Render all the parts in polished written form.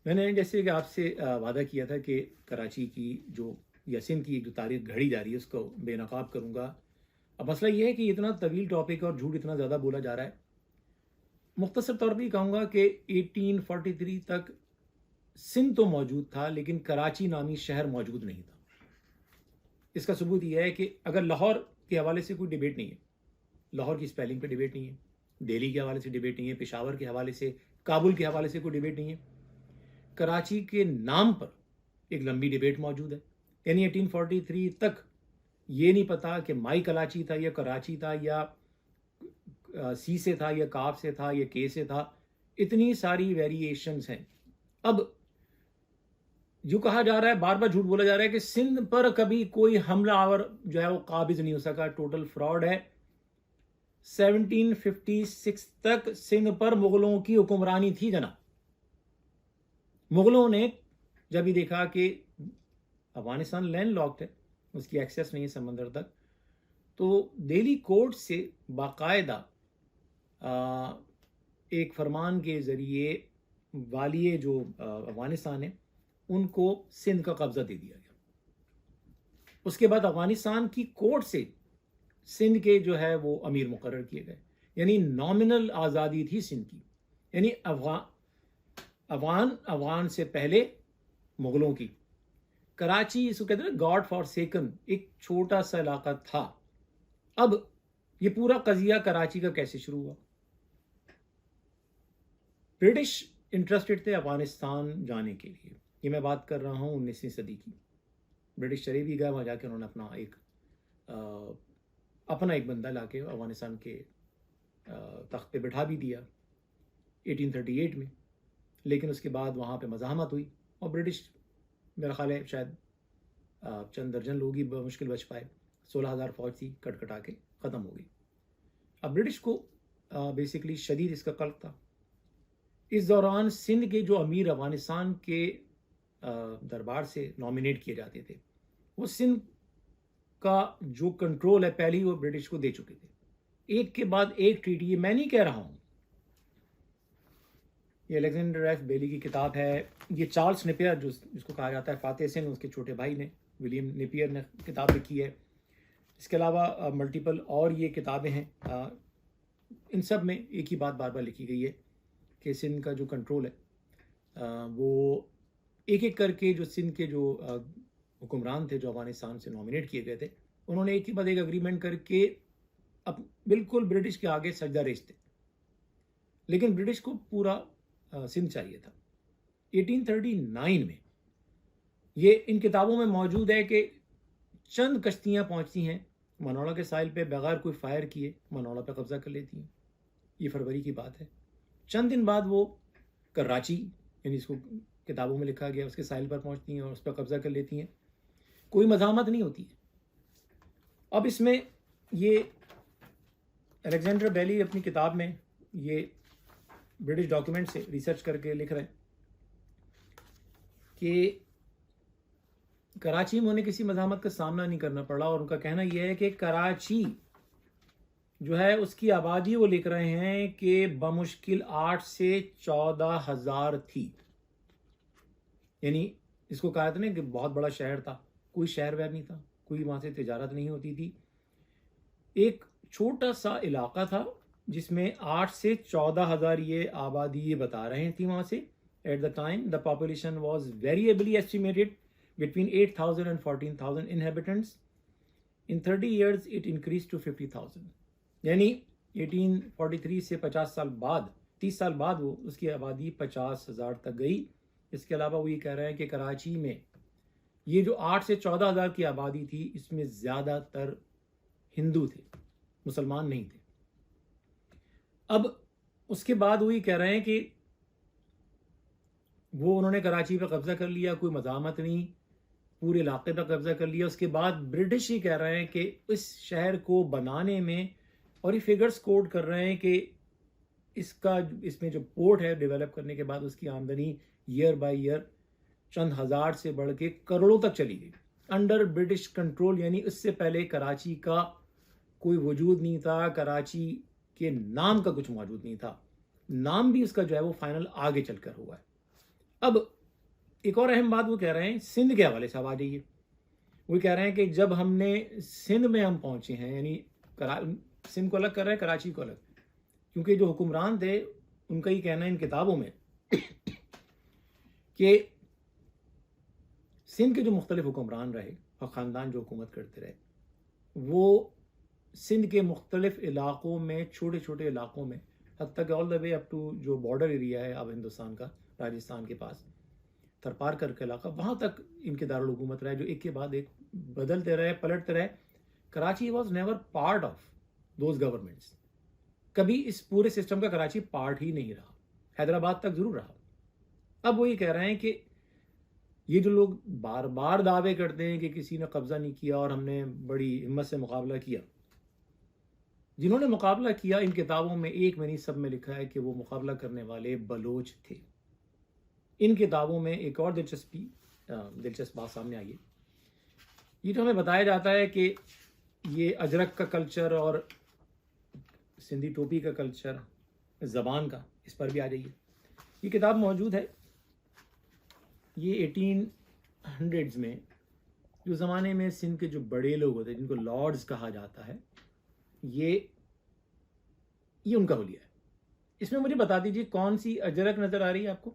میں نے جیسے کہ آپ سے وعدہ کیا تھا کہ کراچی کی جو یا سندھ کی جو تاریخ گھڑی جا رہی ہے اس کو بے نقاب کروں گا. اب مسئلہ یہ ہے کہ اتنا طویل ٹاپک اور جھوٹ اتنا زیادہ بولا جا رہا ہے. مختصر طور پہ یہ کہوں گا کہ 1843 تک سندھ تو موجود تھا لیکن کراچی نامی شہر موجود نہیں تھا. اس کا ثبوت یہ ہے کہ اگر لاہور کے حوالے سے کوئی ڈیبیٹ نہیں ہے، لاہور کی اسپیلنگ پہ ڈیبیٹ نہیں ہے، دہلی کے حوالے سے ڈیبیٹ نہیں ہے، پشاور کے حوالے سے، کابل کے حوالے سے کوئی ڈیبیٹ نہیں ہے، کراچی کے نام پر ایک لمبی ڈیبیٹ موجود ہے. یعنی 1843 تک یہ نہیں پتا کہ مائی کلاچی تھا یا کراچی تھا یا سی سے تھا یا کاف سے تھا یا کے سے تھا. اتنی ساری ویریشنز ہیں. اب جو کہا جا رہا ہے، بار بار جھوٹ بولا جا رہا ہے کہ سندھ پر کبھی کوئی حملہ آور جو ہے وہ قابض نہیں ہو سکا، ٹوٹل فراڈ ہے. 1756 تک سندھ پر مغلوں کی حکمرانی تھی جناب. مغلوں نے جب یہ دیکھا کہ افغانستان لینڈ لاکڈ ہے، اس کی ایکسیس نہیں ہے سمندر تک، تو دہلی کورٹ سے باقاعدہ ایک فرمان کے ذریعے والی جو افغانستان ہے ان کو سندھ کا قبضہ دے دیا گیا. اس کے بعد افغانستان کی کورٹ سے سندھ کے جو ہے وہ امیر مقرر کیے گئے. یعنی نامنل آزادی تھی سندھ کی. یعنی افغان سے پہلے مغلوں کی. کراچی اس کو کہتے ہیں گاڈ فار سیکن، ایک چھوٹا سا علاقہ تھا. اب یہ پورا قضیہ کراچی کا کیسے شروع ہوا؟ برٹش انٹرسٹڈ تھے افغانستان جانے کے لیے. یہ میں بات کر رہا ہوں 19ویں صدی کی. برٹش چلے بھی گئے وہاں جا کے، انہوں نے اپنا ایک بندہ لا کے افغانستان کے تخت پہ بٹھا بھی دیا 1838 میں. لیکن اس کے بعد وہاں پہ مزاحمت ہوئی اور برٹش، میرا خیال ہے شاید چند درجن لوگ ہی بمشکل بچ پائے. 16,000 فوج تھی، کٹ کٹا کے ختم ہو گئی. اب برٹش کو بیسکلی شدید اس کا قلق تھا. اس دوران سندھ کے جو امیر افغانستان کے دربار سے نامینیٹ کیے جاتے تھے، وہ سندھ کا جو کنٹرول ہے پہلے وہ برٹش کو دے چکے تھے. ایک کے بعد ایک ٹریٹی. یہ میں نہیں کہہ رہا ہوں، یہ الیگزینڈر ایف بیلی کی کتاب ہے. یہ چارلس نیپیئر جس کو کہا جاتا ہے فاتح سندھ، اس کے چھوٹے بھائی نے، ولیم نیپیئر نے کتاب لکھی ہے. اس کے علاوہ ملٹیپل اور یہ کتابیں ہیں. ان سب میں ایک ہی بات بار بار لکھی گئی ہے کہ سندھ کا جو کنٹرول ہے وہ ایک ایک کر کے جو سندھ کے جو حکمران تھے جو افغانستان سے نامینیٹ کیے گئے تھے، انہوں نے ایک کے بعد ایک اگریمنٹ کر کے اب بالکل برٹش کے آگے سجدہ ریز تھے. لیکن برٹش کو پورا سندھ چاہیے تھا. 1839 میں یہ ان کتابوں میں موجود ہے کہ چند کشتیاں پہنچتی ہیں منوڑا کے ساحل پہ، بغیر کوئی فائر کیے منوڑا پہ قبضہ کر لیتی ہیں. یہ فروری کی بات ہے. چند دن بعد وہ کراچی، یعنی اس کو کتابوں میں لکھا گیا، اس کے ساحل پر پہنچتی ہیں اور اس پر قبضہ کر لیتی ہیں. کوئی مزاحمت نہیں ہوتی ہے. اب اس میں یہ الیگزینڈر بیلی اپنی کتاب میں یہ برٹش ڈاکیومنٹ سے ریسرچ کر کے لکھ رہے ہیں کہ کراچی میں انہیں کسی مزاحمت کا سامنا نہیں کرنا پڑا. اور ان کا کہنا یہ ہے کہ کراچی جو ہے اس کی آبادی وہ لکھ رہے ہیں کہ بمشکل 8 سے 14,000 تھی. یعنی اس کو کہا تھا نا کہ بہت بڑا شہر تھا، کوئی شہر وہر نہیں تھا، کوئی وہاں سے تجارت نہیں ہوتی تھی. ایک چھوٹا سا علاقہ تھا جس میں 8 سے 14,000 یہ آبادی یہ بتا رہے تھی وہاں سے. At the time the population was variably estimated between 8,000 and 14,000 inhabitants. In 30 years it increased to 50,000. یعنی 1843 سے 50 سال بعد، 30 سال بعد وہ اس کی آبادی 50,000 تک گئی. اس کے علاوہ وہ یہ کہہ رہے ہیں کہ کراچی میں یہ جو 8 سے 14,000 کی آبادی تھی، اس میں زیادہ تر ہندو تھے، مسلمان نہیں تھے. اب اس کے بعد وہ یہ کہہ رہے ہیں کہ وہ انہوں نے کراچی پہ قبضہ کر لیا، کوئی مزاحمت نہیں، پورے علاقے پہ قبضہ کر لیا. اس کے بعد برٹش ہی کہہ رہے ہیں کہ اس شہر کو بنانے میں، اور یہ فگرز کوٹ کر رہے ہیں کہ اس میں جو پورٹ ہے ڈیولپ کرنے کے بعد اس کی آمدنی ایئر بائی ایئر چند ہزار سے بڑھ کے کروڑوں تک چلی گئی انڈر برٹش کنٹرول. یعنی اس سے پہلے کراچی کا کوئی وجود نہیں تھا، کراچی کے نام کا کچھ موجود نہیں تھا. نام بھی اس کا جو ہے وہ فائنل آگے چل کر ہوا ہے. اب ایک اور اہم بات وہ کہہ رہے ہیں سندھ کے حوالے سے، اب آ جائیے. وہ کہہ رہے ہیں کہ جب ہم نے سندھ میں ہم پہنچے ہیں، یعنی سندھ کو الگ کر رہے ہیں، کراچی کو الگ، کیونکہ جو حکمران تھے ان کا یہ کہنا ہے ان کتابوں میں کہ سندھ کے جو مختلف حکمران رہے اور خاندان جو حکومت کرتے رہے، وہ سندھ کے مختلف علاقوں میں، چھوٹے چھوٹے علاقوں میں، حتیٰ کہ آل دا وے اپ ٹو جو بارڈر ایریا ہے اب ہندوستان کا، راجستھان کے پاس تھرپار کر کے علاقہ، وہاں تک ان کے دارالحکومت رہے، جو ایک کے بعد ایک بدلتے رہے، پلٹتے رہے. Karachi was never part of those governments. کبھی اس پورے سسٹم کا کراچی پارٹ ہی نہیں رہا. حیدرآباد تک ضرور رہا. اب وہ یہ کہہ رہے ہیں کہ یہ جو لوگ بار بار دعوے کرتے ہیں کہ کسی نے قبضہ نہیں کیا اور ہم نے بڑی ہمت سے مقابلہ کیا، جنہوں نے مقابلہ کیا ان کتابوں میں ایک میں نہیں سب میں لکھا ہے کہ وہ مقابلہ کرنے والے بلوچ تھے. ان کتابوں میں ایک اور دلچسپ بات سامنے آئی ہے. یہ جو ہمیں بتایا جاتا ہے کہ یہ اجرک کا کلچر اور سندھی ٹوپی کا کلچر، زبان کا، اس پر بھی آ جائیے. یہ کتاب موجود ہے. یہ 1800s میں جو زمانے میں سندھ کے جو بڑے لوگ ہوتے ہیں جن کو لارڈز کہا جاتا ہے، یہ ان کا حلیہ ہے. اس میں مجھے بتا دیجیے کون سی اجرک نظر آ رہی ہے آپ کو،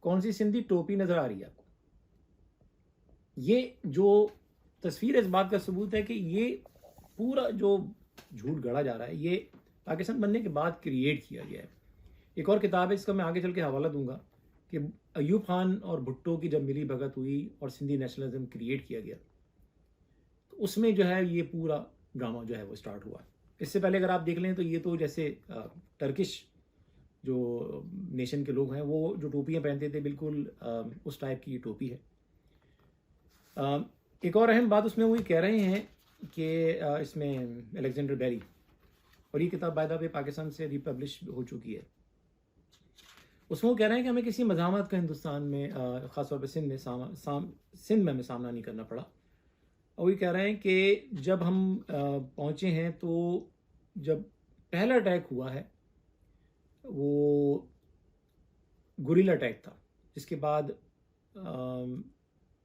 کون سی سندھی ٹوپی نظر آ رہی ہے آپ کو. یہ جو تصویر اس بات کا ثبوت ہے کہ یہ پورا جو جھوٹ گڑا جا رہا ہے یہ پاکستان بننے کے بعد کریٹ کیا گیا ہے. ایک اور کتاب ہے، اس کا میں آگے چل کے حوالہ دوں گا، کہ ایوب خان اور بھٹو کی جب ملی بھگت ہوئی اور سندھی نیشنلزم کریٹ کیا گیا، تو اس میں جو ہے یہ پورا ڈرامہ جو ہے وہ سٹارٹ ہوا. اس سے پہلے اگر آپ دیکھ لیں تو یہ تو جیسے ٹرکش جو نیشن کے لوگ ہیں وہ جو ٹوپیاں پہنتے تھے بالکل اس ٹائپ کی یہ ٹوپی ہے. ایک اور اہم بات اس میں وہی کہہ رہے ہیں کہ اس میں الیگزینڈر بیری، اور یہ کتاب بائی دا وے پاکستان سے ریپبلش ہو چکی ہے، اس میں وہ کہہ رہے ہیں کہ ہمیں کسی مزاحمت کا ہندوستان میں خاص طور پہ سندھ میں ہمیں سامنا نہیں کرنا پڑا. اور یہ کہہ رہے ہیں کہ جب ہم پہنچے ہیں تو جب پہلا اٹیک ہوا ہے وہ گوریلا اٹیک تھا، جس کے بعد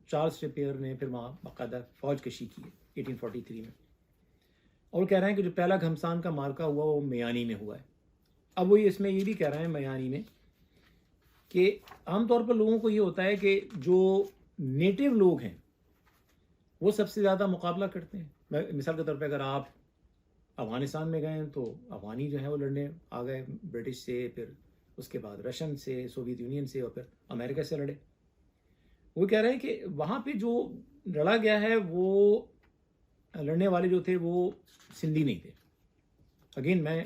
چارلس نیپیر نے پھر وہاں باقاعدہ فوج کشی کی ہے 1843 میں. اور کہہ رہے ہیں کہ جو پہلا گھمسان کا مارکا ہوا وہ میانی میں ہوا ہے. اب وہ اس میں یہ بھی کہہ رہے ہیں میانی میں کہ عام طور پر لوگوں کو یہ ہوتا ہے کہ جو نیٹو لوگ ہیں وہ سب سے زیادہ مقابلہ کرتے ہیں. مثال کے طور پہ اگر آپ افغانستان میں گئے ہیں تو افغانی جو ہیں وہ لڑنے آ گئے برٹش سے، پھر اس کے بعد رشین سے، سوویت یونین سے، اور پھر امریکہ سے لڑے. وہ کہہ رہے ہیں کہ وہاں پہ جو لڑا گیا ہے وہ لڑنے والے جو تھے وہ سندھی نہیں تھے. اگین میں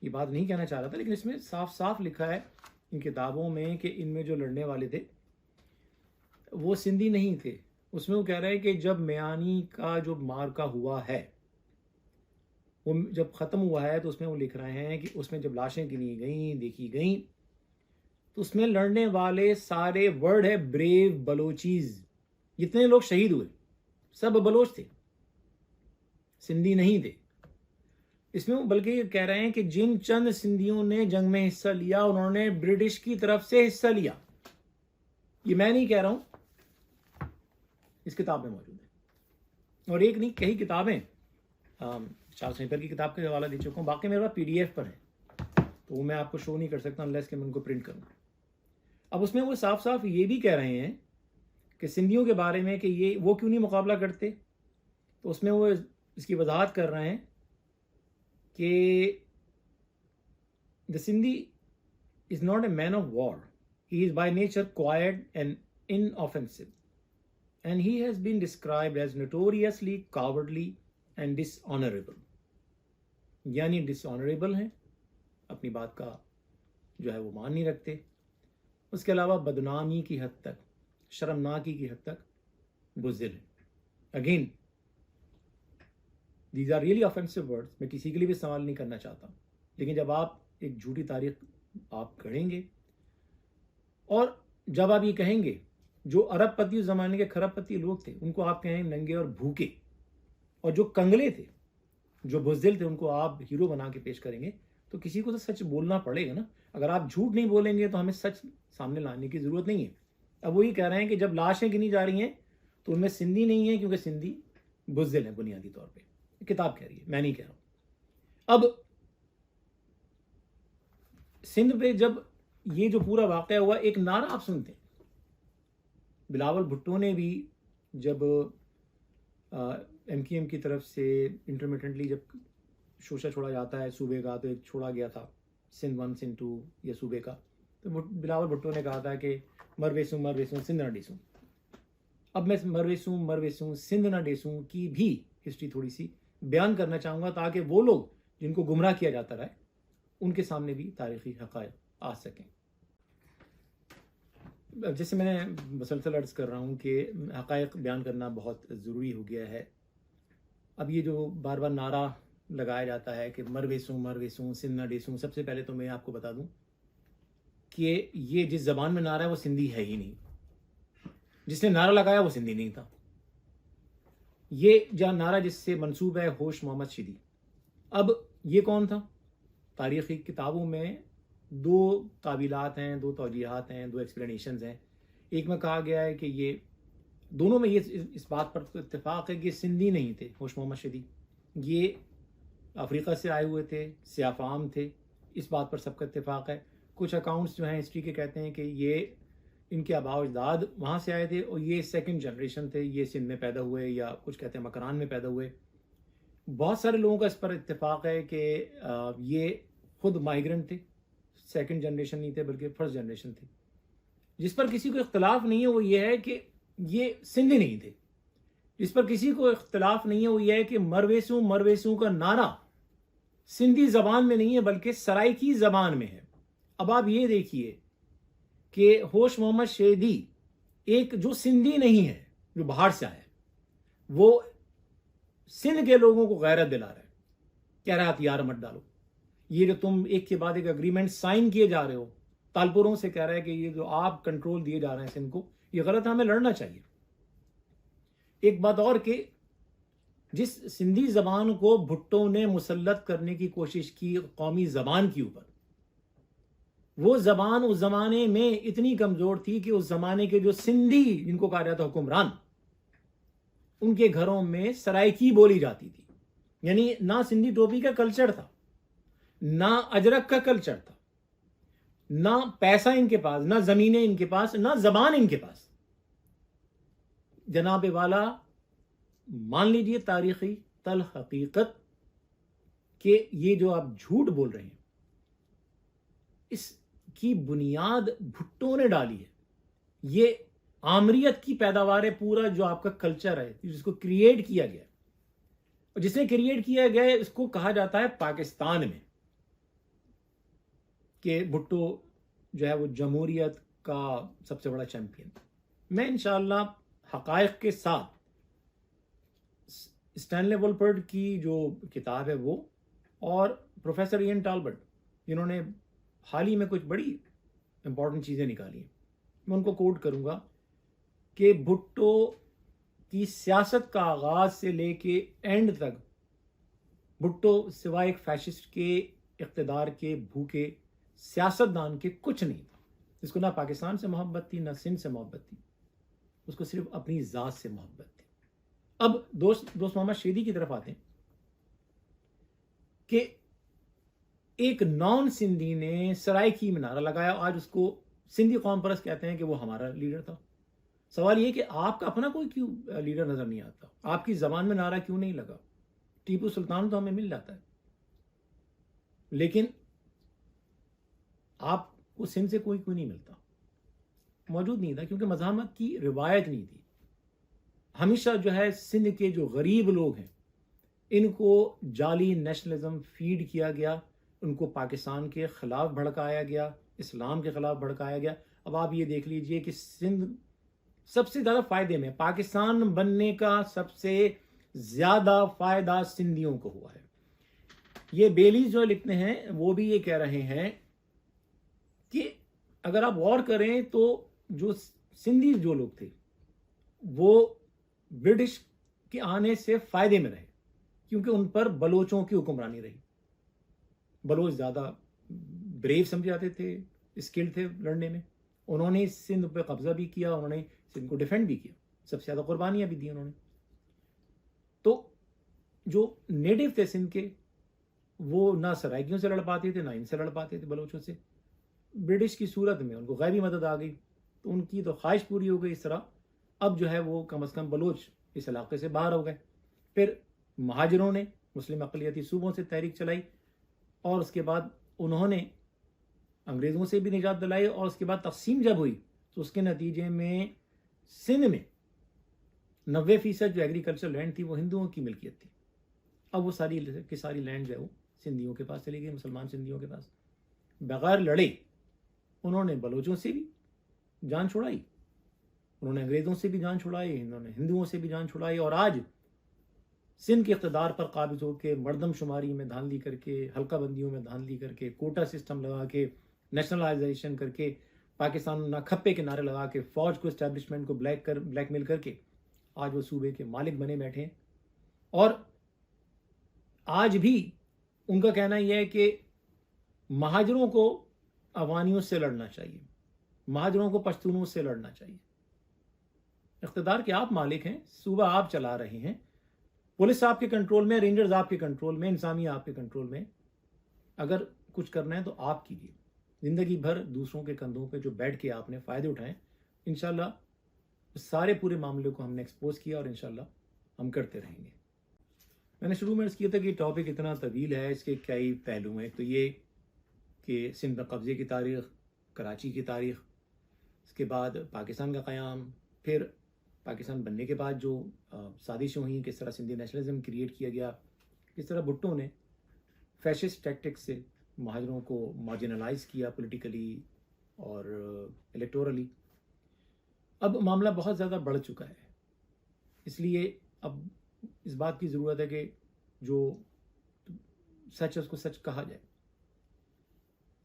یہ بات نہیں کہنا چاہ رہا تھا، لیکن اس میں صاف صاف لکھا ہے ان کتابوں میں کہ ان میں جو لڑنے والے تھے وہ سندھی نہیں تھے. اس میں وہ کہہ رہے ہیں کہ جب میانی کا جو مارکا ہوا ہے وہ جب ختم ہوا ہے تو اس میں وہ لکھ رہے ہیں کہ اس میں جب لاشیں گنی گئیں، دیکھی گئیں، تو اس میں لڑنے والے سارے ورڈ ہے بریو بلوچیز. جتنے لوگ شہید ہوئے سب بلوچ تھے، سندھی نہیں تھے. اس میں بلکہ یہ کہہ رہے ہیں کہ جن چند سندھیوں نے جنگ میں حصہ لیا انہوں نے برٹش کی طرف سے حصہ لیا. یہ میں نہیں کہہ رہا ہوں، اس کتاب میں موجود ہے. اور ایک نہیں کئی کتابیں، چارلس نیپیر کی کتاب کا حوالہ دے چکا ہوں، باقی میرے پاس PDF پر ہے تو وہ میں آپ کو شو نہیں کر سکتا انلیس کہ میں ان کو پرنٹ کروں. اب اس میں وہ صاف صاف یہ بھی کہہ رہے ہیں کہ سندھیوں کے بارے میں کہ یہ وہ کیوں نہیں مقابلہ کرتے. تو اس میں وہ اس کی وضاحت کر رہے ہیں کہ the Sindhi is not a man of war. He is by nature quiet and inoffensive. And he has been described as notoriously cowardly and dishonorable. یعنی dishonorable ہیں، اپنی بات کا جو ہے وہ مان نہیں رکھتے، اس کے علاوہ بدنامی کی حد تک، شرمناکی کی حد تک بزدل ہیں. Again these are really offensive words. میں کسی کے لیے بھی استعمال نہیں کرنا چاہتا ہوں، لیکن جب آپ ایک جھوٹی تاریخ آپ گڑھیں گے اور جب آپ یہ کہیں گے جو عرب پتی اس زمانے کے خرب پتی لوگ تھے ان کو آپ کہیں ننگے اور بھوکے، اور جو کنگلے تھے جو بزدل تھے ان کو آپ ہیرو بنا کے پیش کریں گے، تو کسی کو تو سچ بولنا پڑے گا نا. اگر آپ جھوٹ نہیں بولیں گے تو ہمیں سچ سامنے لانے کی ضرورت نہیں ہے. اب وہی کہہ رہے ہیں کہ جب لاشیں گنی جا رہی ہیں تو ان میں سندھی نہیں ہے، کیونکہ سندھی بزدل ہیں بنیادی طور پہ. کتاب کہہ رہی ہے، میں نہیں کہہ رہا ہوں. اب سندھ پہ جب یہ جو پورا واقعہ ہوا، ایک نعرہ آپ سنتے ہیں. بلاول بھٹو نے بھی جب MQM کی طرف سے انٹرمیٹنٹلی جب شوشہ چھوڑا جاتا ہے صوبے کا، تو ایک چھوڑا گیا تھا سندھ 1 سندھ 2 یا صوبے کا، تو بلاول بھٹو نے کہا تھا کہ مرویسوں سندھ نہ ڈیسوں. اب میں مرویسوں سندھ نہ ڈیسوں کی بھی ہسٹری تھوڑی سی بیان کرنا چاہوں گا، تاکہ وہ لوگ جن کو گمراہ کیا جاتا رہا ہے ان کے سامنے بھی تاریخی حقائق آ سکیں. جیسے میں نے مسلسل عرض کر رہا ہوں کہ حقائق بیان کرنا بہت ضروری ہو گیا ہے. اب یہ جو بار بار نعرہ لگایا جاتا ہے کہ مرویسوں سندھ نہ ڈیسوں، سب سے پہلے تو میں آپ کو بتا دوں کہ یہ جس زبان میں نعرہ ہے وہ سندھی ہے ہی نہیں. جس نے نعرہ لگایا وہ سندھی نہیں تھا. یہ جہاں نعرہ جس سے منسوب ہے ہوش محمد شیدی. اب یہ کون تھا؟ تاریخی کتابوں میں دو تعبیلات ہیں، دو توجیہات ہیں، دو ایکسپلینیشنز ہیں. ایک میں کہا گیا ہے کہ یہ دونوں میں یہ اس بات پر اتفاق ہے کہ سندھی نہیں تھے ہوش محمد شیدی، یہ افریقہ سے آئے ہوئے تھے، سیاہ فام تھے. اس بات پر سب کا اتفاق ہے. کچھ اکاؤنٹس جو ہیں ہسٹری کے کہتے ہیں کہ یہ ان کے آباء و اجداد وہاں سے آئے تھے اور یہ سیکنڈ جنریشن تھے، یہ سندھ میں پیدا ہوئے، یا کچھ کہتے ہیں مکران میں پیدا ہوئے. بہت سارے لوگوں کا اس پر اتفاق ہے کہ یہ خود مائیگرنٹ تھے، سیکنڈ جنریشن نہیں تھے بلکہ فرسٹ جنریشن تھے. جس پر کسی کو اختلاف نہیں ہے وہ یہ ہے کہ یہ سندھی نہیں تھے. جس پر کسی کو اختلاف نہیں ہے وہ یہ ہے کہ مرویسوں کا نعرہ سندھی زبان میں نہیں ہے بلکہ سرائکی زبان میں ہے. اب آپ یہ دیکھیے کہ ہوش محمد شیدی ایک جو سندھی نہیں ہے، جو باہر سے آیا ہے، وہ سندھ کے لوگوں کو غیرت دلا رہا ہے. کہہ رہا ہتھیار مت ڈالو. یہ جو تم ایک کے بعد ایک اگریمنٹ سائن کیے جا رہے ہو، تالپوروں سے کہہ رہا ہے کہ یہ جو آپ کنٹرول دیے جا رہے ہیں سندھ کو، یہ غلط ہے، ہمیں لڑنا چاہیے. ایک بات اور کہ جس سندھی زبان کو بھٹو نے مسلط کرنے کی کوشش کی قومی زبان کے اوپر، وہ زبان اس زمانے میں اتنی کمزور تھی کہ اس زمانے کے جو سندھی جن کو کہا جاتا حکمران، ان کے گھروں میں سرائکی بولی جاتی تھی. یعنی نہ سندھی ٹوپی کا کلچر تھا، نہ اجرک کا کلچر تھا، نہ پیسہ ان کے پاس، نہ زمینیں ان کے پاس، نہ زبان ان کے پاس. جناب والا مان لیجئے تاریخی تلخ حقیقت کہ یہ جو آپ جھوٹ بول رہے ہیں اس کی بنیاد بھٹو نے ڈالی ہے. یہ آمریت کی پیداوار ہے. پورا جو آپ کا کلچر ہے جس کو کریٹ کیا گیا، اور جس نے کریٹ کیا گیا ہے اس کو کہا جاتا ہے پاکستان میں کہ بھٹو جو ہے وہ جمہوریت کا سب سے بڑا چیمپئن. میں انشاءاللہ حقائق کے ساتھ اسٹینلے وولپرٹ کی جو کتاب ہے وہ، اور پروفیسر ایئن ٹالبرٹ جنہوں نے حال ہی میں کچھ بڑی امپورٹنٹ چیزیں نکالی ہیں، میں ان کو کوٹ کروں گا کہ بھٹو کی سیاست کا آغاز سے لے کے اینڈ تک بھٹو سوائے ایک فیشسٹ کے اقتدار کے بھوکے سیاستدان کے کچھ نہیں تھا. اس کو نہ پاکستان سے محبت تھی، نہ سندھ سے محبت تھی، اس کو صرف اپنی ذات سے محبت تھی. اب دوست محمد شیدی کی طرف آتے ہیں کہ ایک نان سندھی نے سرائکی میں نعرہ لگایا. آج اس کو سندھی قوم پرست کہتے ہیں کہ وہ ہمارا لیڈر تھا. سوال یہ کہ آپ کا اپنا کوئی کیوں لیڈر نظر نہیں آتا؟ آپ کی زبان میں نعرہ کیوں نہیں لگا؟ ٹیپو سلطان تو ہمیں مل جاتا ہے، لیکن آپ کو سندھ سے کوئی نہیں ملتا، موجود نہیں تھا، کیونکہ مزاحمت کی روایت نہیں تھی. ہمیشہ جو ہے سندھ کے جو غریب لوگ ہیں ان کو جعلی نیشنلزم فیڈ کیا گیا، ان کو پاکستان کے خلاف بھڑکایا گیا، اسلام کے خلاف بھڑکایا گیا. اب آپ یہ دیکھ لیجئے کہ سندھ سب سے زیادہ فائدے میں، پاکستان بننے کا سب سے زیادہ فائدہ سندھیوں کو ہوا ہے. یہ بیلیز جو لکھتے ہیں وہ بھی یہ کہہ رہے ہیں کہ اگر آپ غور کریں تو جو سندھی جو لوگ تھے وہ برٹش کے آنے سے فائدے میں رہے، کیونکہ ان پر بلوچوں کی حکمرانی رہی. بلوچ زیادہ بریو سمجھے جاتے تھے، اسکلڈ تھے لڑنے میں. انہوں نے سندھ پہ قبضہ بھی کیا، انہوں نے سندھ کو ڈیفینڈ بھی کیا، سب سے زیادہ قربانیاں بھی دی انہوں نے. تو جو نیٹو تھے سندھ کے، وہ نہ سرائکیوں سے لڑ پاتے تھے، نہ ان سے لڑ پاتے تھے بلوچوں سے. برٹش کی صورت میں ان کو غیبی مدد آ گئی، تو ان کی تو خواہش پوری ہو گئی. اس طرح اب جو ہے وہ کم از کم بلوچ اس علاقے سے باہر ہو گئے. پھر مہاجروں نے مسلم اقلیتی صوبوں سے تحریک چلائی، اور اس کے بعد انہوں نے انگریزوں سے بھی نجات دلائی. اور اس کے بعد تقسیم جب ہوئی تو اس کے نتیجے میں سندھ میں 90% جو ایگریکلچر لینڈ تھی وہ ہندوؤں کی ملکیت تھی. اب وہ ساری لینڈ جو ہے وہ سندھیوں کے پاس چلی گئی، مسلمان سندھیوں کے پاس. بغیر لڑے انہوں نے بلوچوں سے بھی جان چھڑائی، انہوں نے انگریزوں سے بھی جان چھڑائی، انہوں نے ہندوؤں سے بھی جان چھڑائی. اور آج سندھ کے اقتدار پر قابض ہو کے مردم شماری میں دھاندلی کر کے، حلقہ بندیوں میں دھاندلی کر کے، کوٹا سسٹم لگا کے، نیشنلائزیشن کر کے، پاکستان نہ کھپے کے نعرے لگا کے، فوج کو اسٹیبلشمنٹ کو بلیک میل کر کے آج وہ صوبے کے مالک بنے بیٹھے ہیں. اور آج بھی ان کا کہنا یہ ہے کہ مہاجروں کو افغانیوں سے لڑنا چاہیے، مہاجروں کو پشتونوں سے لڑنا چاہیے. اقتدار کے آپ مالک ہیں، صوبہ آپ چلا رہے ہیں، پولیس آپ کے کنٹرول میں، رینجرز آپ کے کنٹرول میں، انتظامیہ آپ کے کنٹرول میں. اگر کچھ کرنا ہے تو آپ کیجیے. زندگی بھر دوسروں کے کندھوں پہ جو بیٹھ کے آپ نے فائدے اٹھائیں، انشاءاللہ سارے پورے معاملے کو ہم نے ایکسپوز کیا، اور انشاءاللہ ہم کرتے رہیں گے. میں نے شروع میں عرض کیا تھا کہ یہ ٹاپک اتنا طویل ہے، اس کے کئی پہلو ہیں. تو یہ کہ سندھ میں قبضے کی تاریخ، کراچی کی تاریخ، اس کے بعد پاکستان کا قیام، پھر پاکستان بننے کے بعد جو سازشیں ہوئیں، کس طرح سندھی نیشنلزم کریٹ کیا گیا، کس طرح بھٹو نے فیشسٹ ٹیکٹک سے مہاجروں کو مارجنلائز کیا پولیٹیکلی اور الیکٹورلی. اب معاملہ بہت زیادہ بڑھ چکا ہے، اس لیے اب اس بات کی ضرورت ہے کہ جو سچ ہے اس کو سچ کہا جائے.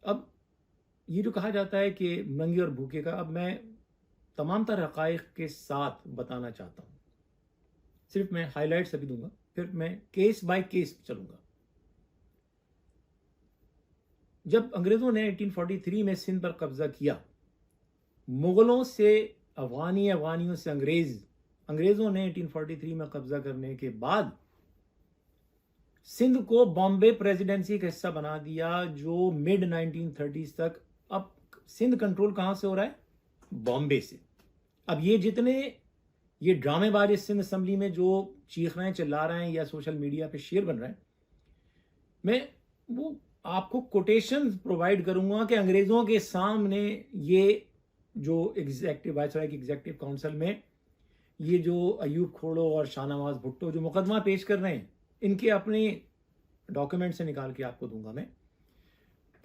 اب یہ جو کہا جاتا ہے کہ ننگے اور بھوکے کا، اب میں تمام تر حقائق کے ساتھ بتانا چاہتا ہوں. صرف میں ہائی لائٹس ابھی دوں گا، پھر میں کیس بائی کیس چلوں گا. جب انگریزوں نے 1843 میں سندھ پر قبضہ کیا، مغلوں سے افغانی، افغانیوں سے انگریزوں نے 1843 میں قبضہ کرنے کے بعد سندھ کو بامبے پریزیڈنسی کا حصہ بنا دیا، جو مڈ 1930s تک. اب سندھ کنٹرول کہاں سے ہو رہا ہے؟ بامبے سے. اب یہ جتنے یہ ڈرامے باز سندھ اسمبلی میں جو چیخ رہے ہیں، چلا رہے ہیں، یا سوشل میڈیا پہ شیئر بن رہے ہیں، میں وہ آپ کو کوٹیشن پرووائڈ کروں گا کہ انگریزوں کے سامنے یہ جو ایگزیکٹو وائسرائے کی ایگزیکٹو کاؤنسل میں یہ جو ایوب کھوڑو اور شاہ نواز بھٹو جو مقدمہ پیش کر رہے ہیں، ان کے اپنے ڈاکیومنٹ سے نکال کے آپ کو دوں گا میں،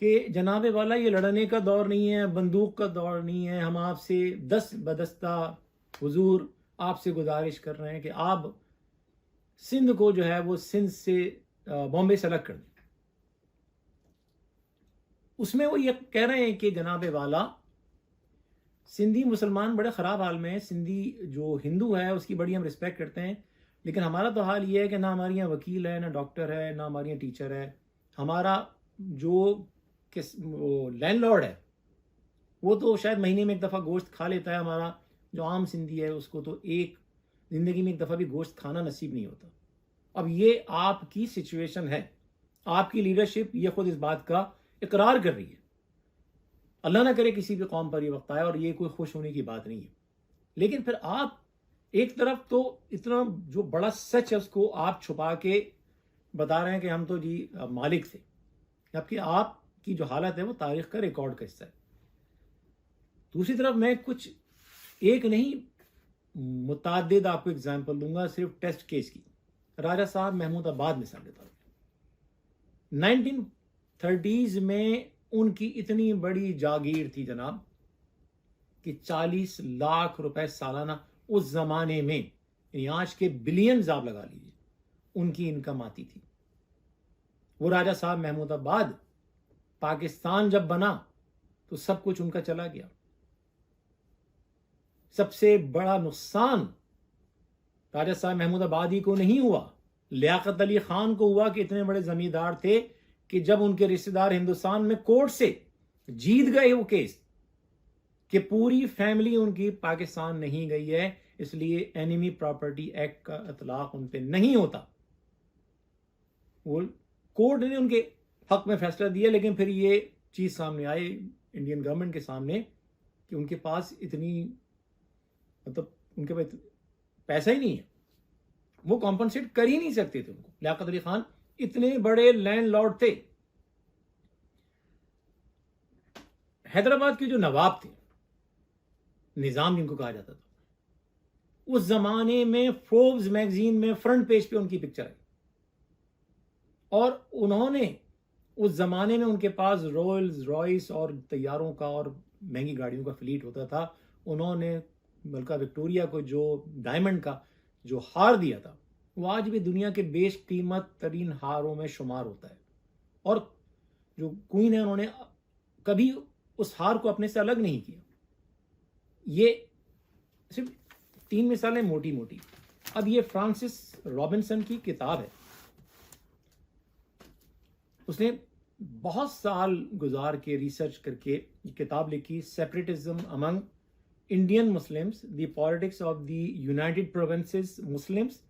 کہ جناب والا یہ لڑنے کا دور نہیں ہے، بندوق کا دور نہیں ہے. ہم آپ سے دست بدستہ حضور آپ سے گزارش کر رہے ہیں کہ آپ سندھ کو جو ہے وہ سندھ سے بامبے سے الگ کر دیں. اس میں وہ یہ کہہ رہے ہیں کہ جناب والا سندھی مسلمان بڑے خراب حال میں ہیں، سندھی جو ہندو ہے اس کی بڑی ہم رسپیکٹ کرتے ہیں، لیکن ہمارا تو حال یہ ہے کہ نہ ہماری یہاں وکیل ہے، نہ ڈاکٹر ہے، نہ ہماری یہاں ٹیچر ہے. ہمارا جو لینڈ لارڈ ہے وہ تو شاید مہینے میں ایک دفعہ گوشت کھا لیتا ہے، ہمارا جو عام سندھی ہے اس کو تو ایک زندگی میں ایک دفعہ بھی گوشت کھانا نصیب نہیں ہوتا. اب یہ آپ کی سچویشن ہے، آپ کی لیڈرشپ یہ خود اس بات کا اقرار کر رہی ہے. اللہ نہ کرے کسی بھی قوم پر یہ وقت آئے، اور یہ کوئی خوش ہونے کی بات نہیں ہے. لیکن پھر آپ ایک طرف تو اتنا جو بڑا سچ ہے اس کو آپ چھپا کے بتا رہے ہیں کہ ہم تو جی مالک تھے، جبکہ آپ کی جو حالت ہے وہ تاریخ کا ریکارڈ کا حصہ ہے. دوسری طرف میں کچھ ایک نہیں متعدد آپ کو اگزامپل دوں گا صرف ٹیسٹ کیس کی. راجہ صاحب محمود آباد مثال کے طور پر 1930s میں ان کی اتنی بڑی جاگیر تھی جناب کہ 40 لاکھ روپے سالانہ اس زمانے میں، یعنی آج کے بلینز آپ لگا لیجیے، ان کی انکم آتی تھی. وہ راجہ صاحب محمود آباد پاکستان جب بنا تو سب کچھ ان کا چلا گیا. سب سے بڑا نقصان راجہ صاحب محمود آبادی کو نہیں ہوا، لیاقت علی خان کو ہوا کہ اتنے بڑے زمیندار تھے کہ جب ان کے رشتہ دار ہندوستان میں کورٹ سے جیت گئے وہ کیس کہ پوری فیملی ان کی پاکستان نہیں گئی ہے، اس لیے اینیمی پراپرٹی ایکٹ کا اطلاق ان پہ نہیں ہوتا، وہ کورٹ نے ان کے حق میں فیصلہ دیا، لیکن پھر یہ چیز سامنے آئے انڈین گورنمنٹ کے سامنے کہ ان کے پاس اتنی مطلب ان کے پاس پیسہ ہی نہیں ہے، وہ کمپنسیٹ کر ہی نہیں سکتے تھے ان کو۔ لیاقت علی خان اتنے بڑے لینڈ لارڈ تھے۔ حیدرآباد کے جو نواب تھے، نظام جن کو کہا جاتا تھا، اس زمانے میں فوربس میگزین میں فرنٹ پیج پہ ان کی پکچر آئی، اور انہوں نے اس زمانے میں ان کے پاس رولز رائس اور طیاروں کا اور مہنگی گاڑیوں کا فلیٹ ہوتا تھا، انہوں نے ملکہ وکٹوریہ کو جو ڈائمنڈ کا جو ہار دیا تھا وہ آج بھی دنیا کے بیش قیمت ترین ہاروں میں شمار ہوتا ہے، اور جو کوئین ہے انہوں نے کبھی اس ہار کو اپنے سے الگ نہیں کیا۔ یہ صرف 3 مثالیں موٹی موٹی۔ اب یہ فرانسس رابنسن کی کتاب ہے، اس نے بہت سال گزار کے ریسرچ کر کے یہ کتاب لکھی، separatism among Indian Muslims, the politics of the United Provinces Muslims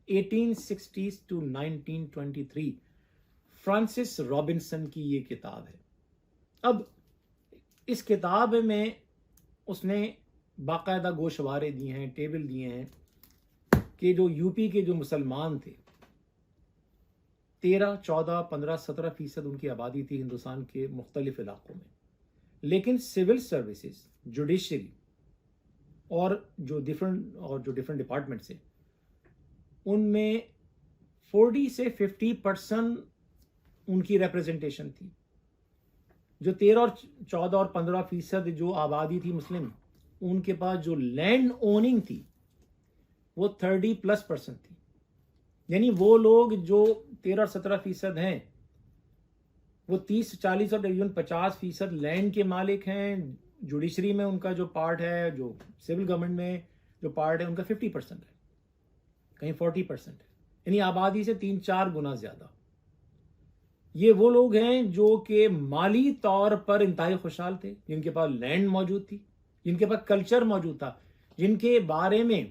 1860s to 1923۔ Francis Robinson کی یہ کتاب ہے۔ اب اس کتاب میں اس نے باقاعدہ گوشوارے دیے ہیں، ٹیبل دیے ہیں کہ جو یو پی کے جو مسلمان تھے، 13, 14, 15, 17% ان کی آبادی تھی ہندوستان کے مختلف علاقوں میں، لیکن سول سروسز، جوڈیشری اور جو ڈفرنٹ ڈپارٹمنٹس ہیں ان میں 40 سے 50% ان کی ریپرزنٹیشن تھی۔ جو 13 اور 14 اور 15% جو آبادی تھی مسلم، ان کے پاس جو لینڈ اوننگ تھی وہ 30+% تھی، یعنی وہ لوگ جو 13 اور 17% ہیں وہ 30, 40 اور ایون 50% لینڈ کے مالک ہیں۔ جوڈیشری میں ان کا جو پارٹ ہے، جو سول گورنمنٹ میں جو پارٹ ہے ان کا 50% ہے، کہیں 40% ہے، یعنی آبادی سے 3-4 گنا زیادہ۔ یہ وہ لوگ ہیں جو کہ مالی طور پر انتہائی خوشحال تھے، جن کے پاس لینڈ موجود تھی، جن کے پاس کلچر موجود تھا، جن کے بارے میں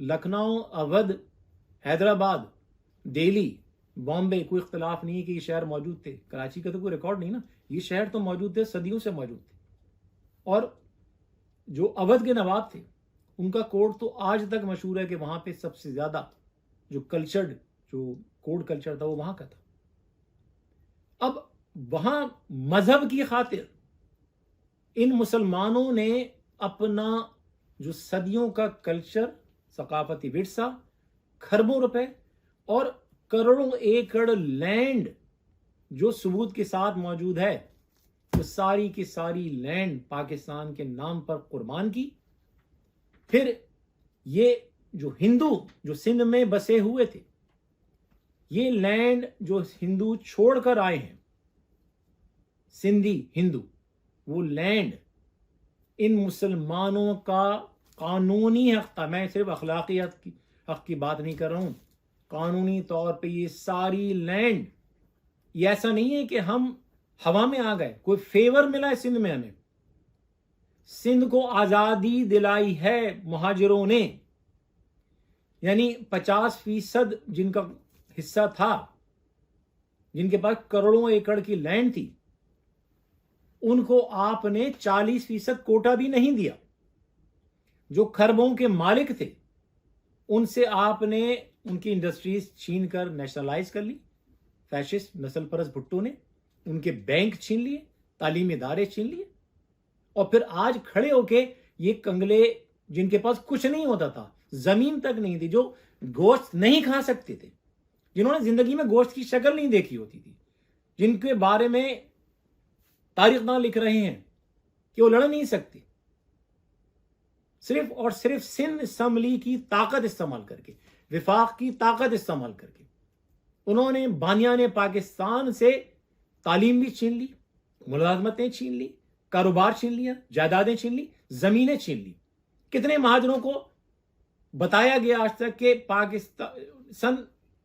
لکھنؤ، اودھ، حیدرآباد، دہلی، بامبے کوئی اختلاف نہیں ہے کہ یہ شہر موجود تھے۔ کراچی کا تو کوئی ریکارڈ نہیں نا، یہ شہر تو موجود تھے، صدیوں سے موجود تھے۔ اور جو اودھ کے نواب تھے ان کا کوڈ تو آج تک مشہور ہے کہ وہاں پہ سب سے زیادہ جو کلچرڈ جو کوڈ کلچر تھا وہ وہاں کا تھا۔ اب وہاں مذہب کی خاطر ان مسلمانوں نے اپنا جو صدیوں کا کلچر، ثقافتی ورثہ، کھربوں روپے اور کروڑوں ایکڑ لینڈ جو ثبوت کے ساتھ موجود ہے، وہ ساری کی ساری لینڈ پاکستان کے نام پر قربان کی۔ پھر یہ جو ہندو جو سندھ میں بسے ہوئے تھے، یہ لینڈ جو ہندو چھوڑ کر آئے ہیں، سندھی ہندو، وہ لینڈ ان مسلمانوں کا قانونی حق تھا۔ میں صرف اخلاقی حق کی بات نہیں کر رہا ہوں، قانونی طور پہ یہ ساری لینڈ، یہ ایسا نہیں ہے کہ ہم ہوا میں آ گئے، کوئی فیور ملا ہے سندھ میں ہمیں۔ سندھ کو آزادی دلائی ہے مہاجروں نے، یعنی 50% جن کا حصہ تھا، جن کے پاس کروڑوں ایکڑ کی لینڈ تھی، ان کو آپ نے 40% کوٹا بھی نہیں دیا۔ جو کھربوں کے مالک تھے ان سے آپ نے ان کی انڈسٹریز چھین کر نیشنلائز کر لی، فیشسٹ نسل پرست بھٹو نے ان کے بینک چھین لیے، تعلیمی ادارے چھین لیے، اور پھر آج کھڑے ہو کے یہ کنگلے جن کے پاس کچھ نہیں ہوتا تھا، زمین تک نہیں تھی، جو گوشت نہیں کھا سکتے تھے، جنہوں نے زندگی میں گوشت کی شکل نہیں دیکھی ہوتی تھی، جن کے بارے میں تاریخ داں لکھ رہے ہیں کہ وہ لڑ نہیں سکتے، صرف اور صرف سندھ اسمبلی کی طاقت استعمال کر کے، وفاق کی طاقت استعمال کر کے انہوں نے بانیان پاکستان سے تعلیم بھی چھین لی، ملازمتیں چھین لی، کاروبار چھین لیا، جائیدادیں چھین لی، زمینیں چھین لی۔ کتنے مہاجروں کو بتایا گیا آج تک کہ پاکستان سن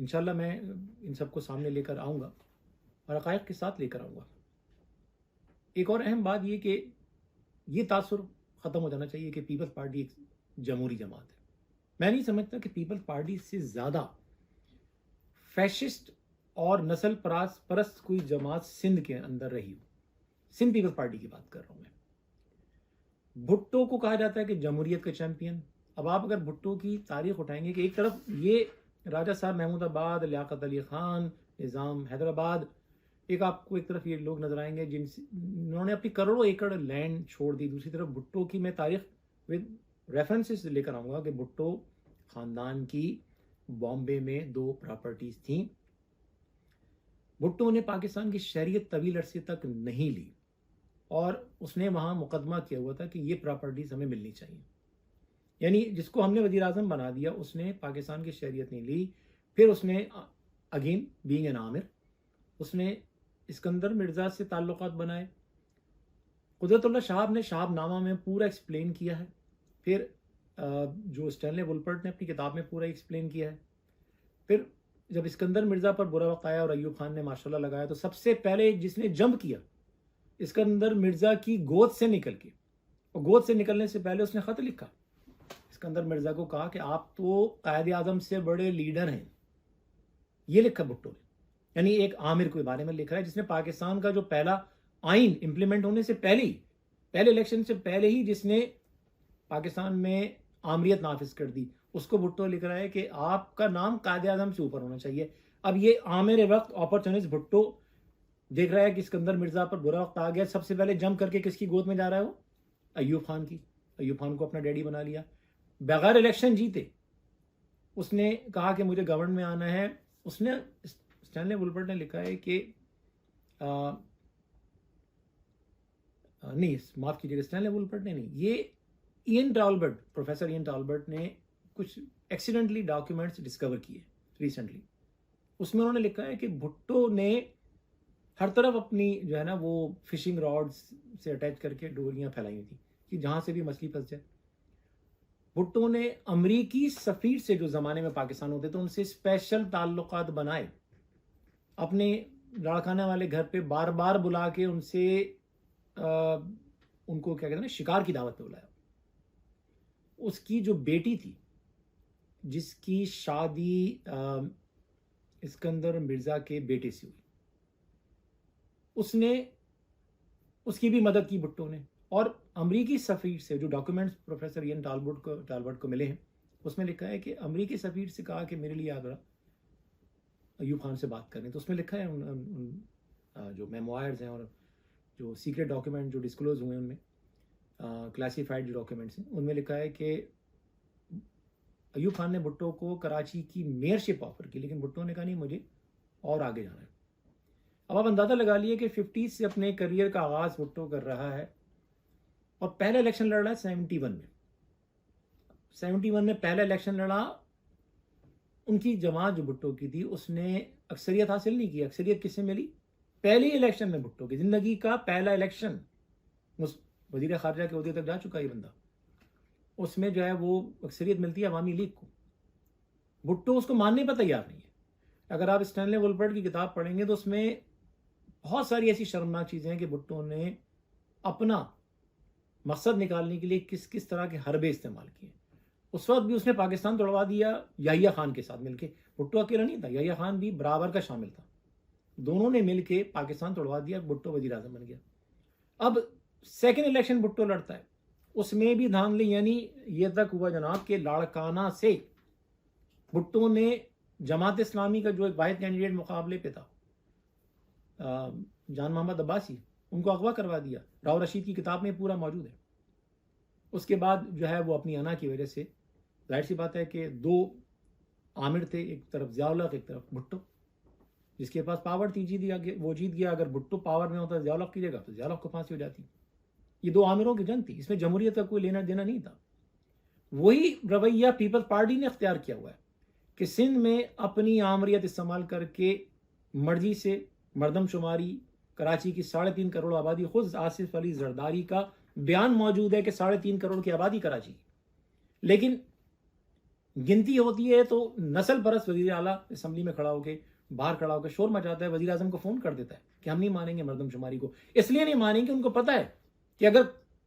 انشاءاللہ میں ان سب کو سامنے لے کر آؤں گا اور حقائق کے ساتھ لے کر آؤں گا. ایک اور اہم بات یہ کہ یہ تاثر ختم ہو جانا چاہیے کہ پیپلز پارٹی ایک جمہوری جماعت ہے. میں نہیں سمجھتا کہ پیپلز پارٹی سے زیادہ فیشسٹ اور نسل پرست کوئی جماعت سندھ کے اندر رہی ہو. سندھ پیپلز پارٹی کی بات کر رہا ہوں میں. بھٹو کو کہا جاتا ہے کہ جمہوریت کا چیمپئن. اب آپ اگر بھٹو کی تاریخ اٹھائیں گے کہ ایک طرف یہ راجہ صاحب محمود آباد، لیاقت علی خان، نظام حیدرآباد، ایک آپ کو ایک طرف یہ لوگ نظر آئیں گے جنہوں نے اپنی کروڑوں ایکڑ لینڈ چھوڑ دی. دوسری طرف بھٹو کی میں تاریخ ود ریفرنسز لے کر آؤں گا کہ بھٹو خاندان کی بامبے میں 2 پراپرٹیز تھیں. بھٹو نے پاکستان کی شہریت طویل عرصے تک نہیں لی اور اس نے وہاں مقدمہ کیا ہوا تھا کہ یہ پراپرٹیز ہمیں ملنی چاہیے. یعنی جس کو ہم نے وزیر اعظم بنا دیا اس نے پاکستان کی شہریت نہیں لی. پھر اس نے اگین بینگ این عامر اس نے اسکندر مرزا سے تعلقات بنائے. قدرت اللہ شہاب نے شہاب نامہ میں پورا ایکسپلین کیا ہے. پھر جو اسٹینلے وولپرٹ نے اپنی کتاب میں پورا ایکسپلین کیا ہے. پھر جب اسکندر مرزا پر برا وقت آیا اور ایوب خان نے ماشاءاللہ لگایا تو سب سے پہلے جس نے جمپ کیا اسکندر مرزا کی گود سے نکل کے، اور گود سے نکلنے سے پہلے اس نے خط لکھا. اسکندر مرزا کو کہا کہ آپ تو قائد اعظم سے بڑے لیڈر ہیں. یہ لکھا بھٹو نے. یعنی ایک عامر کے بارے میں لکھ رہا ہے جس نے پاکستان کا جو پہلا آئین امپلیمنٹ ہونے سے پہلے الیکشن سے پہلے ہی جس نے پاکستان میں آمریت نافذ کر دی، اس کو بھٹو لکھ رہا ہے کہ آپ کا نام قائد اعظم سے اوپر ہونا چاہیے. اب یہ عامر وقت اپرچونسٹ بھٹو دیکھ رہا ہے کہ اسکندر مرزا پر برا وقت آ گیا. سب سے پہلے جمپ کر کے کس کی گود میں جا رہا ہے؟ وہ ایوب خان کی. ایوب خان کو اپنا ڈیڈی بنا لیا. بغیر الیکشن جیتے اس نے کہا کہ مجھے گورنمنٹ میں آنا ہے. اس نے اسٹینلے وولپرٹ نے لکھا ہے کہ نہیں معاف کیجیے گا، اسٹینلے وولپرٹ نے نہیں، یہ ایئن ٹالبرٹ، پروفیسر ایئن ٹالبرٹ نے کچھ ایکسیڈنٹلی ڈاکیومنٹس ڈسکور کیے ریسنٹلی. اس میں انہوں نے لکھا ہے کہ بھٹو نے ہر طرف اپنی جو ہے نا وہ فشنگ راڈز سے اٹیچ کر کے ڈوریاں پھیلائی ہوئی تھیں کہ جہاں سے بھی مچھلی پھنس جائے. بھٹو نے امریکی سفیر سے جو زمانے میں پاکستان ہوتے تھے ان سے اسپیشل تعلقات بنائے. اپنے لاڑکانہ والے گھر پہ بار بار بلا کے ان سے ان کو کیا کہتے ہیں نا شکار کی دعوت پہ بلایا. اس کی جو بیٹی تھی جس کی شادی اسکندر مرزا کے بیٹے سے ہوئی، اس کی بھی مدد کی بھٹو نے. اور امریکی سفیر سے جو ڈاکیومنٹس پروفیسر ایئن ٹالبرٹ کو ملے ہیں اس میں لکھا ہے کہ امریکی سفیر سے کہا کہ میرے لیے آگرہ ایوب خان سے بات کریں. تو اس میں لکھا ہے ان جو میموائرز ہیں اور جو سیکریٹ ڈاکیومنٹ جو ڈسکلوز ہوئے ہیں ان میں کلاسیفائڈ جو ڈاکیومنٹس ہیں ان میں لکھا ہے کہ ایوب خان نے بھٹو کو کراچی کی میئرشپ آفر کی، لیکن بھٹو نے کہا نہیں مجھے اور آگے جانا ہے. اب آپ اندازہ لگا لیے کہ 50 سے اپنے کریئر کا آغاز بھٹو کر رہا ہے اور پہلا الیکشن لڑ رہا ہے 71 میں پہلا الیکشن لڑا. ان کی جماعت جو بھٹو کی تھی اس نے اکثریت حاصل نہیں کی. اکثریت کس سے ملی؟ پہلی الیکشن میں بھٹو کی زندگی کا پہلا الیکشن، وزیر خارجہ کے عہدے تک جا چکا یہ بندہ، اس میں جو ہے وہ اکثریت ملتی ہے عوامی لیگ کو. بھٹو اس کو ماننے پر تیار نہیں ہے. اگر آپ اسٹینلے وولپرٹ کی کتاب پڑھیں گے تو اس میں بہت ساری ایسی شرمناک چیزیں ہیں کہ بھٹو نے اپنا مقصد نکالنے کے لیے کس طرح کے حربے استعمال کیے. اس وقت بھی اس نے پاکستان توڑوا دیا یحییٰ خان کے ساتھ مل کے. بھٹو اکیلا نہیں تھا، یحییٰ خان بھی برابر کا شامل تھا. دونوں نے مل کے پاکستان توڑوا دیا. بھٹو وزیر اعظم بن گیا. اب سیکنڈ الیکشن بھٹو لڑتا ہے، اس میں بھی دھاندلی، یعنی یہ تک ہوا جناب کہ لاڑکانہ سے بھٹو نے جماعت اسلامی کا جو ایک واحد کینڈیڈیٹ مقابلے پہ تھا جان محمد عباسی، ان کو اغوا کروا دیا. راؤ رشید کی کتاب میں پورا موجود ہے. اس کے بعد جو ہے وہ اپنی انا کی وجہ سے ظاہر سی بات ہے کہ 2 عامر تھے، ایک طرف ضیاء الحق ایک طرف بھٹو. جس کے پاس پاور تھی وہ جیت گیا. اگر بھٹو پاور میں ہوتا ضیاء الحق کی جگہ تو ضیاء الحق کو پھانسی ہو جاتی. یہ 2 عامروں کی جنگ تھی، اس میں جمہوریت کا کوئی لینا دینا نہیں تھا. وہی رویہ پیپلز پارٹی نے اختیار کیا ہوا ہے کہ سندھ میں اپنی آمریت استعمال کر کے مرضی سے مردم شماری، کراچی کی 3.5 کروڑ آبادی، خود آصف علی زرداری کا بیان موجود ہے کہ 3.5 کروڑ کی آبادی کراچی کی، لیکن گنتی ہوتی ہے تو نسل پرست وزیر اعلیٰ اسمبلی میں کھڑا ہو کے باہر کھڑا ہو کے شور مچاتا ہے، وزیر اعظم کو فون کر دیتا ہے کہ ہم نہیں مانیں گے مردم شماری کو. اس لیے نہیں مانیں گے، ان کو پتہ ہے کہ اگر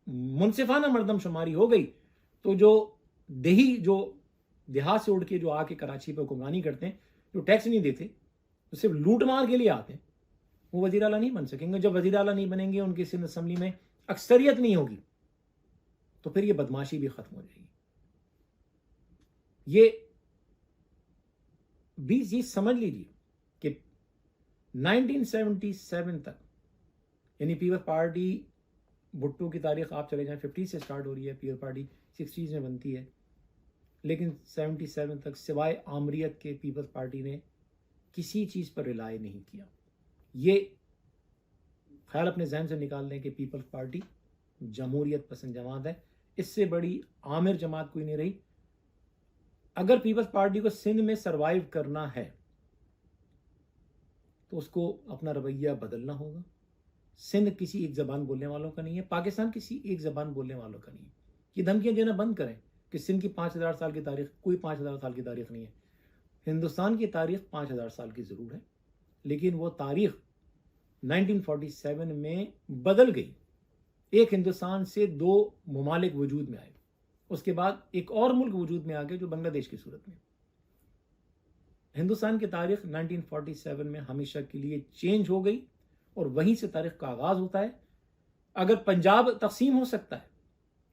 منصفانہ مردم شماری ہو گئی تو جو دیہات سے اڑ کے جو آ کے کراچی پہ حکمرانی کرتے ہیں، جو ٹیکس نہیں دیتے، جو صرف لوٹ مار کے لیے آتے ہیں، وہ وزیر اعلیٰ نہیں بن سکیں گے. جب وزیر اعلیٰ نہیں بنیں گے، ان کی سندھ اسمبلی میں اکثریت نہیں ہوگی، تو پھر یہ بدماشی بھی ختم ہو جائے گی. یہ بھی چیز سمجھ لیجیے کہ 1977 تک، یعنی پیپلز پارٹی، بھٹو کی تاریخ آپ چلے جائیں 50 سے سٹارٹ ہو رہی ہے، پیپلز پارٹی 60s میں بنتی ہے، لیکن 77 تک سوائے آمریت کے پیپلز پارٹی نے کسی چیز پر رلائے نہیں کیا. یہ خیال اپنے ذہن سے نکال دیں کہ پیپلز پارٹی جمہوریت پسند جماعت ہے. اس سے بڑی عامر جماعت کوئی نہیں رہی. اگر پیپلز پارٹی کو سندھ میں سروائیو کرنا ہے تو اس کو اپنا رویہ بدلنا ہوگا. سندھ کسی ایک زبان بولنے والوں کا نہیں ہے، پاکستان کسی ایک زبان بولنے والوں کا نہیں ہے. یہ دھمکیاں دینا بند کریں کہ سندھ کی 5000 سال کی تاریخ، کوئی 5000 سال کی تاریخ نہیں ہے. ہندوستان کی تاریخ 5000 سال کی ضرور ہے، لیکن وہ تاریخ 1947 میں بدل گئی. ایک ہندوستان سے 2 ممالک وجود میں آئے، اس کے بعد ایک اور ملک وجود میں آ گئے جو بنگلہ دیش کی صورت میں. ہندوستان کی تاریخ 1947 میں ہمیشہ کے لیے چینج ہو گئی اور وہیں سے تاریخ کا آغاز ہوتا ہے. اگر پنجاب تقسیم ہو سکتا ہے،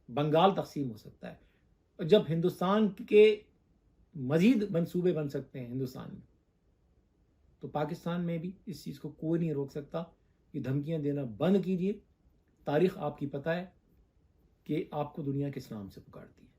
بنگال تقسیم ہو سکتا ہے، جب ہندوستان کے مزید منصوبے بن سکتے ہیں ہندوستان میں، تو پاکستان میں بھی اس چیز کو کوئی نہیں روک سکتا. یہ دھمکیاں دینا بند کیجیے. تاریخ آپ کی پتہ ہے کہ آپ کو دنیا کس نام سے پکارتی ہے.